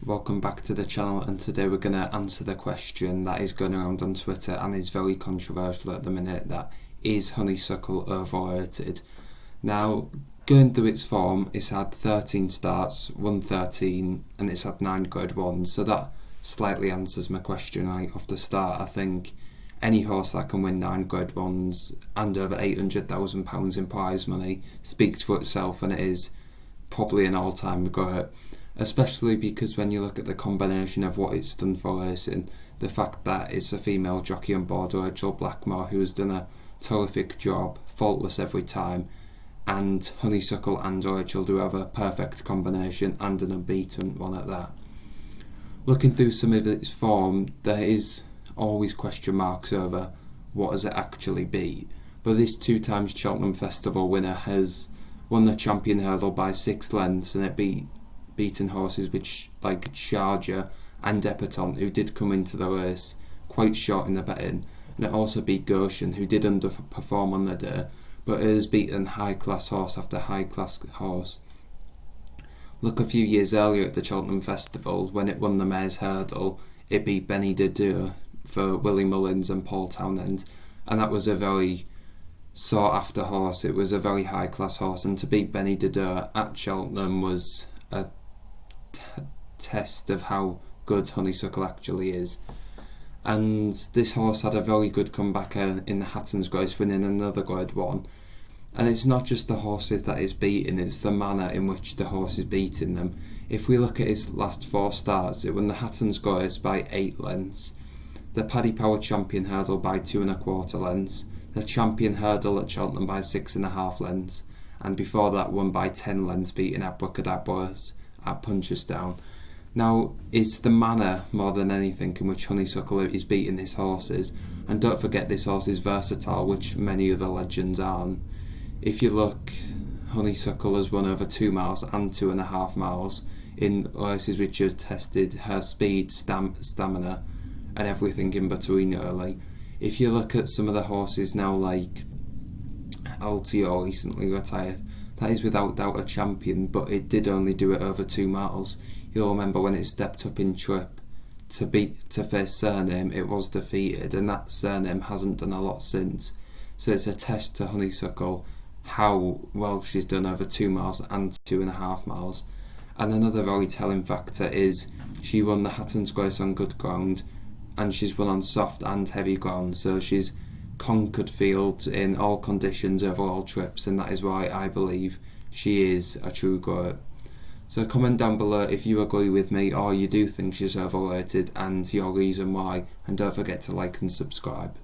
welcome back to the channel, and today we're going to answer the question that is going around on Twitter and is very controversial at the minute, that is Honeysuckle overrated? Now, going through its form, it's had 13 starts, won 13, and it's had 9 grade 1s, so that slightly answers my question right off the start. I think any horse that can win 9 grade 1s and over £800,000 in prize money speaks for itself, and it is probably an all-time great. Especially because when you look at the combination of what it's done for racing, the fact that it's a female jockey on board, Rachel Blackmore, who has done a terrific job, faultless every time, and Honeysuckle and Rachel do have a perfect combination and an unbeaten one at that. Looking through some of its form, there is always question marks over what has it actually beat, but this 2 times Cheltenham Festival winner has won the champion hurdle by 6 lengths, and it beaten horses which like Charger and Epatante, who did come into the race quite short in the betting, and it also beat Goshen, who did underperform on the day, but it has beaten high class horse after high class horse. Look a few years earlier at the Cheltenham Festival, when it won the Mares Hurdle, it beat enny deux for Willie Mullins and Paul Townend, and that was a very sought after horse. It was a very high class horse, and to beat enny deux at Cheltenham was a test of how good Honeysuckle actually is. And this horse had a very good comeback in the Hatton's Grace, winning another grade 1. And it's not just the horses that it's beating, it's the manner in which the horse is beating them. If we look at its last 4 starts, it won the Hatton's Grace by 8 lengths, the Paddy Power Champion Hurdle by 2¼ lengths, the Champion Hurdle at Cheltenham by 6½ lengths, and before that won by 10 lengths, beating Abracadabras at Punchestown. Now, it's the manner more than anything in which Honeysuckle is beating these horses, and don't forget this horse is versatile, which many other legends aren't. If you look, Honeysuckle has won over 2 miles and 2½ miles in races which have tested her speed, stamina and everything in between really. If you look at some of the horses now, like LTO recently retired, that is without doubt a champion, but it did only do it over 2 miles. You'll remember when it stepped up in trip to face Surname, it was defeated, and that Surname hasn't done a lot since. So it's a test to Honeysuckle how well she's done over 2 miles and 2½ miles. And another very telling factor is she won the Hatton's Grace on good ground, and she's won on soft and heavy ground, so she's conquered fields in all conditions over all trips, and that is why I believe she is a true great. So comment down below if you agree with me or you do think she's overrated and your reason why, and don't forget to like and subscribe.